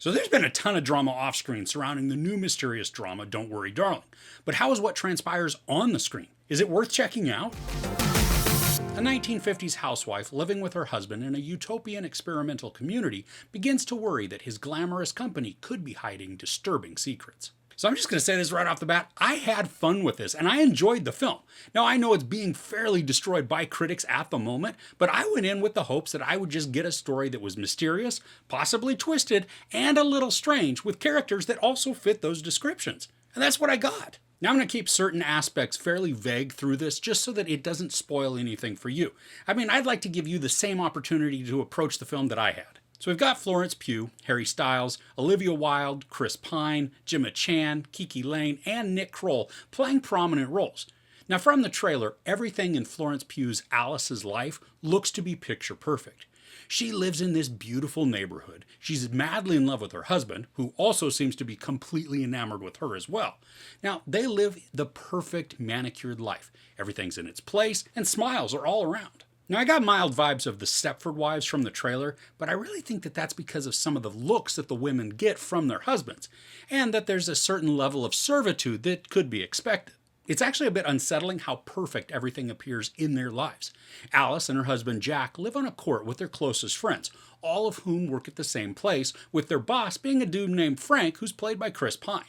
So there's been a ton of drama off screen surrounding the new mysterious drama Don't Worry Darling. But how is what transpires on the screen? Is it worth checking out? A 1950s housewife living with her husband in a utopian experimental community begins to worry that his glamorous company could be hiding disturbing secrets. So I'm just going to say this right off the bat, I had fun with this and I enjoyed the film. Now I know it's being fairly destroyed by critics at the moment, but I went in with the hopes that I would just get a story that was mysterious, possibly twisted, and a little strange with characters that also fit those descriptions. And that's what I got. Now I'm going to keep certain aspects fairly vague through this just so that it doesn't spoil anything for you. I mean, I'd like to give you the same opportunity to approach the film that I had. So we've got Florence Pugh, Harry Styles, Olivia Wilde, Chris Pine, Gemma Chan, Kiki Layne, and Nick Kroll playing prominent roles. Now from the trailer, everything in Florence Pugh's Alice's life looks to be picture perfect. She lives in this beautiful neighborhood. She's madly in love with her husband, who also seems to be completely enamored with her as well. Now, they live the perfect manicured life. Everything's in its place, and smiles are all around. Now, I got mild vibes of the Stepford Wives from the trailer, but I really think that that's because of some of the looks that the women get from their husbands, and that there's a certain level of servitude that could be expected. It's actually a bit unsettling how perfect everything appears in their lives. Alice and her husband Jack live on a court with their closest friends, all of whom work at the same place, with their boss being a dude named Frank, who's played by Chris Pine.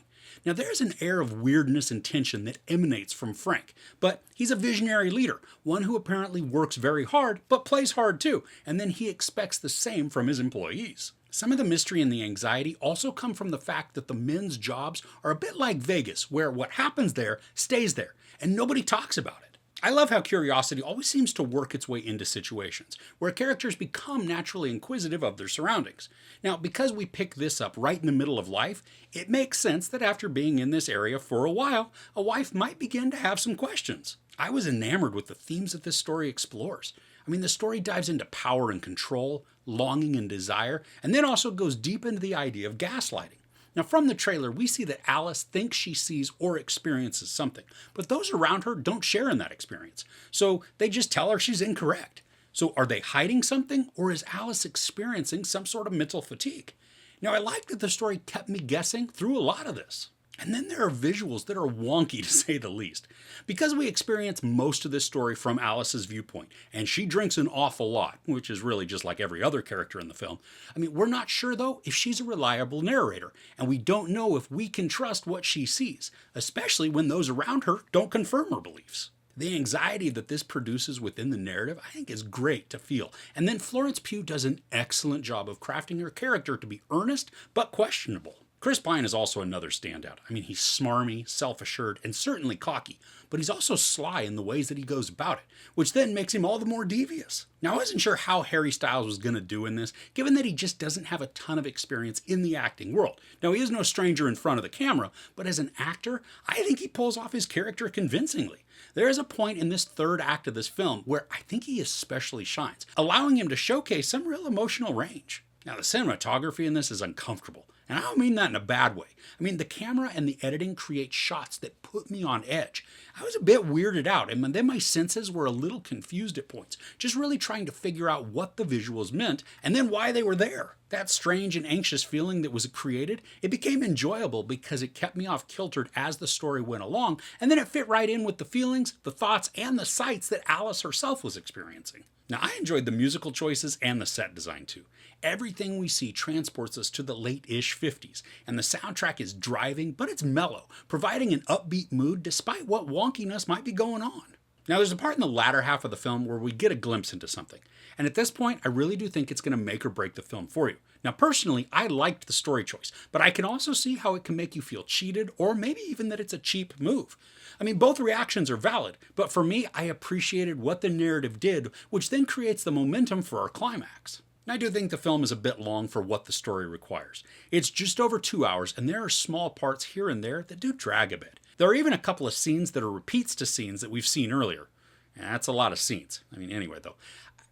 Now there's an air of weirdness and tension that emanates from Frank, but he's a visionary leader, one who apparently works very hard, but plays hard too, and then he expects the same from his employees. Some of the mystery and the anxiety also come from the fact that the men's jobs are a bit like Vegas, where what happens there stays there, and nobody talks about it. I love how curiosity always seems to work its way into situations, where characters become naturally inquisitive of their surroundings. Now, because we pick this up right in the middle of life, it makes sense that after being in this area for a while, a wife might begin to have some questions. I was enamored with the themes that this story explores. I mean, the story dives into power and control, longing and desire, and then also goes deep into the idea of gaslighting. Now from the trailer, we see that Alice thinks she sees or experiences something, but those around her don't share in that experience. So they just tell her she's incorrect. So are they hiding something, or is Alice experiencing some sort of mental fatigue? Now I like that the story kept me guessing through a lot of this. And then there are visuals that are wonky to say the least. Because we experience most of this story from Alice's viewpoint, and she drinks an awful lot, which is really just like every other character in the film. I mean, we're not sure though if she's a reliable narrator, and we don't know if we can trust what she sees, especially when those around her don't confirm her beliefs. The anxiety that this produces within the narrative, I think, is great to feel. And then Florence Pugh does an excellent job of crafting her character to be earnest but questionable. Chris Pine is also another standout. I mean, he's smarmy, self-assured, and certainly cocky, but he's also sly in the ways that he goes about it, which then makes him all the more devious. Now, I wasn't sure how Harry Styles was going to do in this, given that he just doesn't have a ton of experience in the acting world. Now, he is no stranger in front of the camera, but as an actor, I think he pulls off his character convincingly. There is a point in this third act of this film where I think he especially shines, allowing him to showcase some real emotional range. Now, the cinematography in this is uncomfortable. And I don't mean that in a bad way. I mean, the camera and the editing create shots that put me on edge. I was a bit weirded out, and then my senses were a little confused at points, just really trying to figure out what the visuals meant and then why they were there. That strange and anxious feeling that was created, it became enjoyable because it kept me off kiltered as the story went along, and then it fit right in with the feelings, the thoughts, and the sights that Alice herself was experiencing. Now, I enjoyed the musical choices and the set design too. Everything we see transports us to the late-ish 50s, and the soundtrack is driving, but it's mellow, providing an upbeat mood despite what wonkiness might be going on. Now, there's a part in the latter half of the film where we get a glimpse into something, and at this point, I really do think it's going to make or break the film for you. Now, personally, I liked the story choice, but I can also see how it can make you feel cheated, or maybe even that it's a cheap move. I mean, both reactions are valid, but for me, I appreciated what the narrative did, which then creates the momentum for our climax. I do think the film is a bit long for what the story requires. It's just over 2 hours, and there are small parts here and there that do drag a bit. There are even a couple of scenes that are repeats to scenes that we've seen earlier. And that's a lot of scenes. I mean, anyway though,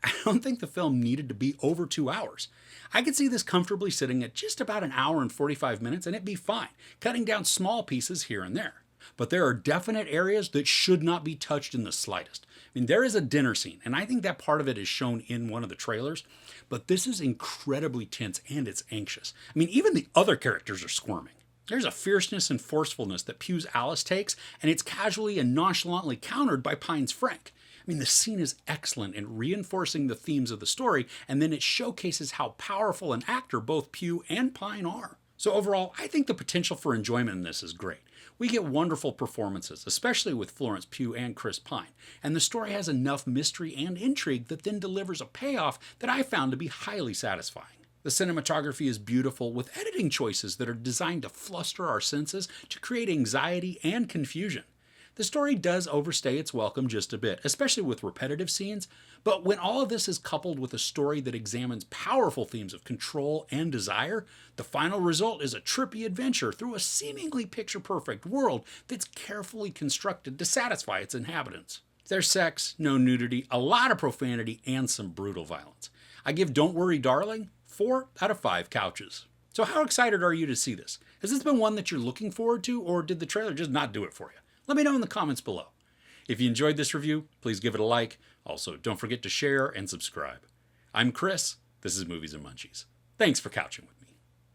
I don't think the film needed to be over 2 hours. I could see this comfortably sitting at just about an hour and 45 minutes and it'd be fine, cutting down small pieces here and there. but there are definite areas that should not be touched in the slightest. I mean, there is a dinner scene, and I think that part of it is shown in one of the trailers, but this is incredibly tense and it's anxious. I mean, even the other characters are squirming. There's a fierceness and forcefulness that Pugh's Alice takes, and it's casually and nonchalantly countered by Pine's Frank. I mean, the scene is excellent in reinforcing the themes of the story, and then it showcases how powerful an actor both Pugh and Pine are. So overall, I think the potential for enjoyment in this is great. We get wonderful performances, especially with Florence Pugh and Chris Pine, and the story has enough mystery and intrigue that then delivers a payoff that I found to be highly satisfying. The cinematography is beautiful, with editing choices that are designed to fluster our senses to create anxiety and confusion. The story does overstay its welcome just a bit, especially with repetitive scenes, but when all of this is coupled with a story that examines powerful themes of control and desire, the final result is a trippy adventure through a seemingly picture-perfect world that's carefully constructed to satisfy its inhabitants. There's sex, no nudity, a lot of profanity, and some brutal violence. I give Don't Worry Darling 4 out of 5 couches. So how excited are you to see this? Has this been one that you're looking forward to, or did the trailer just not do it for you? Let me know in the comments below. If you enjoyed this review, please give it a like. Also, don't forget to share and subscribe. I'm Chris. This is Movies and Munchies. Thanks for couching with me.